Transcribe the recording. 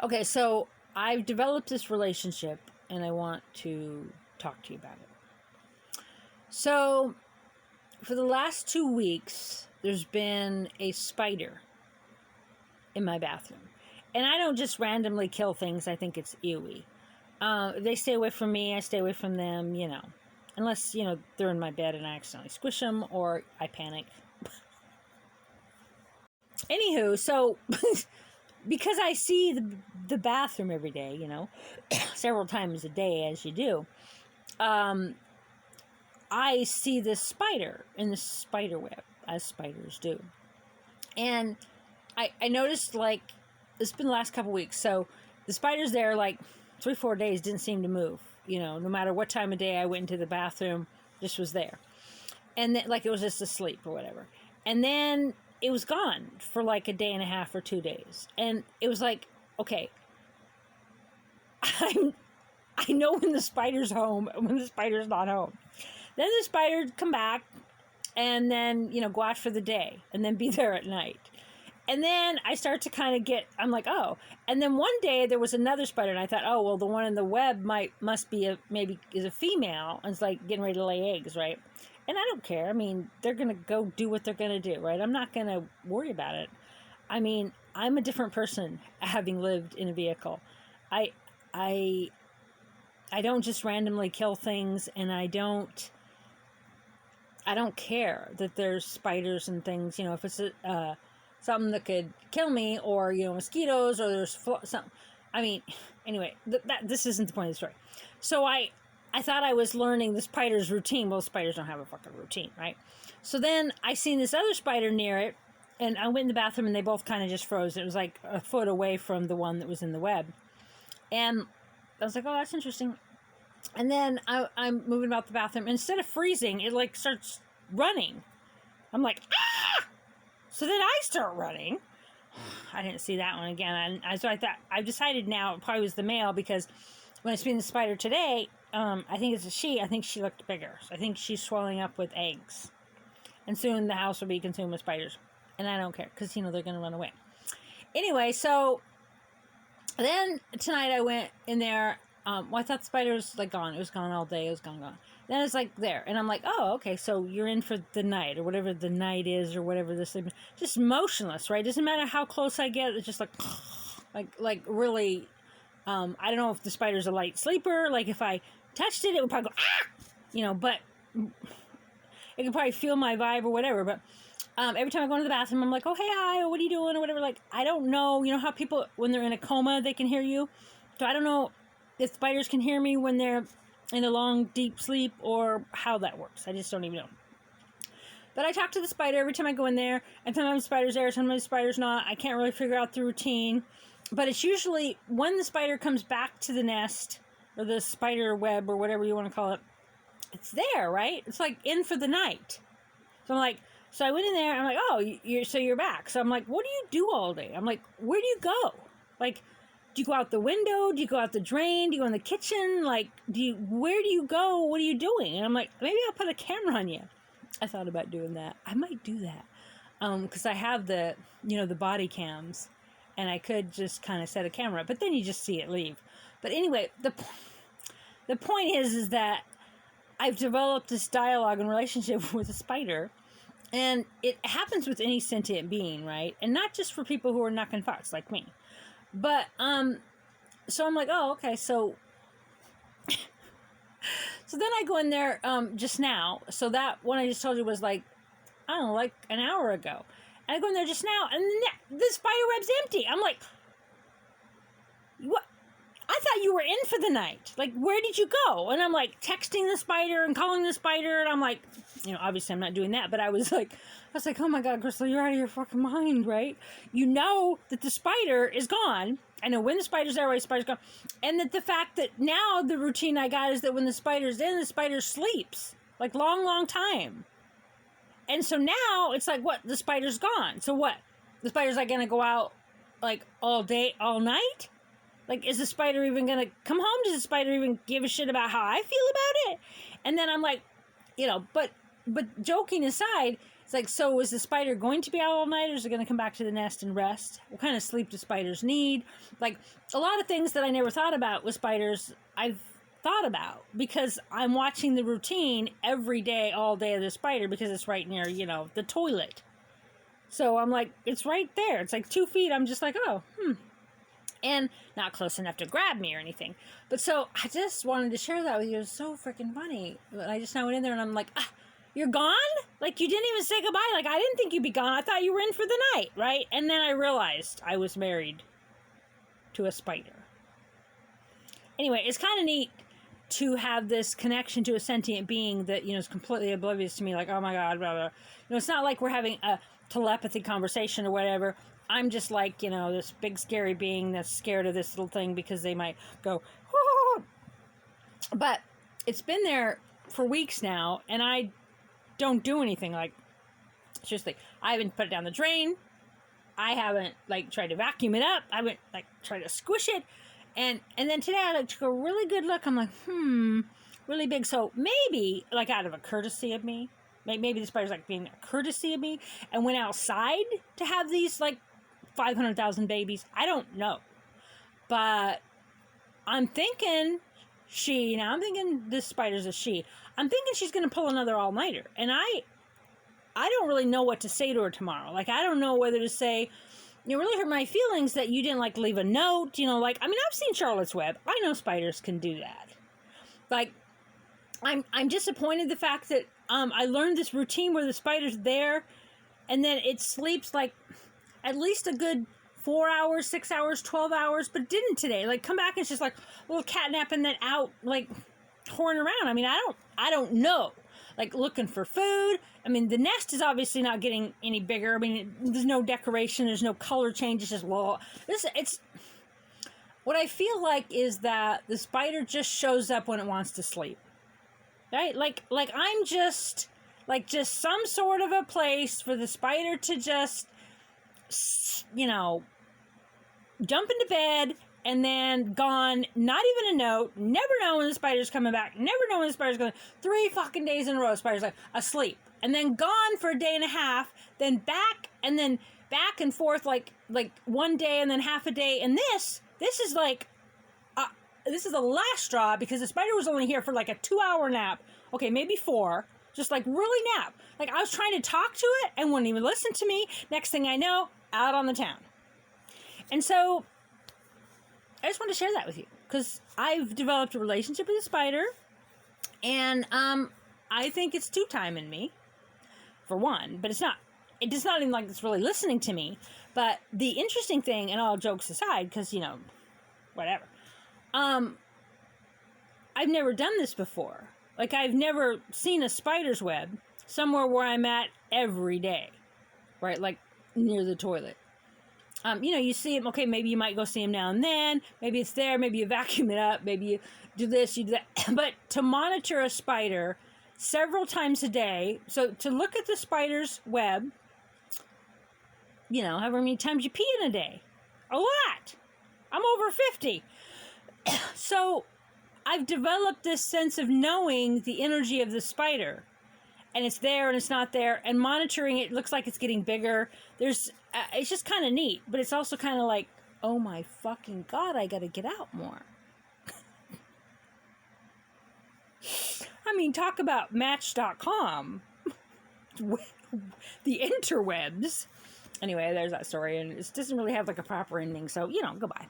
Okay, so I've developed this relationship and I want to talk to you about it. So, for the last 2 weeks, there's been a spider in my bathroom. And I don't just randomly kill things, I think it's ewy. They stay away from me, I stay away from them, Unless, they're in my bed and I accidentally squish them or I panic. Anywho, so because I see the bathroom every day, several times a day as you do, I see this spider in the spider web, as spiders do. And I noticed, like, it's been the last couple weeks, so the spider's there, like, 3-4 days, didn't seem to move. No matter what time of day I went into the bathroom, just was there. And then, like, it was just asleep or whatever. And then it was gone for like a day and a half or 2 days. And it was like, okay, I know when the spider's home and when the spider's not home. Then the spider would come back and then, go out for the day and then be there at night. And then I start to kind of I'm like, oh. And then one day there was another spider and I thought, oh, well, the one in the web must be maybe is a female and it's like getting ready to lay eggs, right? And I don't care. I mean, they're going to go do what they're going to do, right? I'm not going to worry about it. I mean, I'm a different person having lived in a vehicle. I don't just randomly kill things, and I don't care that there's spiders and things, if it's something that could kill me, or, mosquitoes, or there's something. I mean, anyway, this isn't the point of the story. So I thought I was learning the spider's routine. Well, spiders don't have a fucking routine, right? So then I seen this other spider near it, and I went in the bathroom, and they both kind of just froze. It was like a foot away from the one that was in the web. And I was like, oh, that's interesting. And then I'm moving about the bathroom. And instead of freezing, it like starts running. I'm like, ah! So then I start running. I didn't see that one again. So I thought, I've decided now it probably was the male, because when I seen the spider today, I think it's a she. I think she looked bigger. So I think she's swelling up with eggs. And soon the house will be consumed with spiders. And I don't care, because, they're going to run away. Anyway, so then tonight I went in there. I thought the spider was like gone. It was gone all day. It was gone. Then it's like there. And I'm like, oh, okay, so you're in for the night, or whatever the night is, or whatever this is. Just motionless, right? Doesn't matter how close I get. It's just like really, I don't know if the spider's a light sleeper. Like if I touched it, it would probably go, ah! But it could probably feel my vibe or whatever. But every time I go into the bathroom, I'm like, oh, hey, hi, what are you doing, or whatever. Like, I don't know. You know how people, when they're in a coma, they can hear you? So I don't know if spiders can hear me when they're in a long, deep sleep, or how that works. I just don't even know. But I talk to the spider every time I go in there, and sometimes the spider's there, sometimes the spider's not. I can't really figure out the routine. But it's usually when the spider comes back to the nest, or the spider web, or whatever you want to call it, it's there, right? It's like in for the night. So I'm like, so I went in there, and I'm like, oh, you're back. So I'm like, what do you do all day? I'm like, where do you go? Like, do you go out the window? Do you go out the drain? Do you go in the kitchen? Like, where do you go? What are you doing? And I'm like, maybe I'll put a camera on you. I thought about doing that. I might do that. Because I have the body cams, and I could just kind of set a camera, but then you just see it leave. But anyway, the point is that I've developed this dialogue and relationship with a spider, and it happens with any sentient being, right? And not just for people who are knocking farts like me. But, so I'm like, oh, okay, so then I go in there, just now. So that one I just told you was like, I don't know, like an hour ago. And I go in there just now, and the spider web's empty. I'm like, what? I thought you were in for the night. Like, where did you go? And I'm like texting the spider and calling the spider, and I'm like, obviously I'm not doing that, but I was like, oh my God, Crystal, you're out of your fucking mind, right? You know that the spider is gone. I know when the spider's there, the spider's gone. And that the fact that now the routine I got is that when the spider's in, the spider sleeps. Like, long, long time. And so now it's like, what? The spider's gone. So what? The spider's like going to go out like all day, all night? Like, is the spider even going to come home? Does the spider even give a shit about how I feel about it? And then I'm like, but joking aside, It's like, so is the spider going to be out all night, or is it going to come back to the nest and rest? What kind of sleep do spiders need? Like, a lot of things that I never thought about with spiders, I've thought about, because I'm watching the routine every day, all day of the spider, because it's right near, the toilet. So I'm like, it's right there. It's like 2 feet. I'm just like, oh, and not close enough to grab me or anything. But so I just wanted to share that with you. It was so freaking funny. I just now went in there and I'm like, you're gone? Like, you didn't even say goodbye. Like, I didn't think you'd be gone. I thought you were in for the night, right? And then I realized I was married to a spider. Anyway, it's kind of neat to have this connection to a sentient being that, is completely oblivious to me. Like, oh my God, blah, blah. It's not like we're having a telepathy conversation or whatever. I'm just like, this big scary being that's scared of this little thing because they might go, whoo. But it's been there for weeks now, and I don't do anything. Like, seriously, I haven't put it down the drain. I haven't, tried to vacuum it up. I haven't, tried to squish it. And then today I took a really good look. I'm like, really big. So maybe, out of a courtesy of me, maybe the spider's, being a courtesy of me, and went outside to have these, 500,000 babies. I don't know. But I'm thinking I'm thinking this spider's a she. I'm thinking she's going to pull another all-nighter. And I don't really know what to say to her tomorrow. I don't know whether to say, you really hurt my feelings that you didn't, leave a note. I've seen Charlotte's Web. I know spiders can do that. I'm disappointed the fact that I learned this routine where the spider's there and then it sleeps, at least a good 4 hours, 6 hours, 12 hours, but it didn't today. Come back and it's just a little catnap and then out, touring around. I don't know. Looking for food. The nest is obviously not getting any bigger. There's no decoration. There's no color change. It's just, it's what I feel like is that the spider just shows up when it wants to sleep. Right? I'm just some sort of a place for the spider to just, jump into bed and then gone, not even a note, never know when the spider's coming back, never know when the spider's going, 3 fucking days in a row, the spider's asleep, and then gone for a day and a half, then back and forth, one day and then half a day, and this is this is the last straw, because the spider was only here for a 2-hour nap, okay, maybe 4, just really nap. I was trying to talk to it and wouldn't even listen to me. Next thing I know, out on the town. And so I just want to share that with you because I've developed a relationship with a spider, and I think it's 2-time in me, for one, but it's not. It's not even it's really listening to me. But the interesting thing, and all jokes aside, because whatever, I've never done this before. I've never seen a spider's web somewhere where I'm at every day, right? Near the toilet. You see him, okay, maybe you might go see him now and then, maybe it's there, maybe you vacuum it up, maybe you do this, you do that, but to monitor a spider several times a day, so to look at the spider's web, however many times you pee in a day, a lot, I'm over 50, so I've developed this sense of knowing the energy of the spider, and it's there and it's not there, and monitoring it looks like it's getting bigger. It's just kind of neat, but it's also kind of oh my fucking God, I gotta get out more. Talk about Match.com, the interwebs. Anyway, there's that story, and it doesn't really have a proper ending, so, goodbye.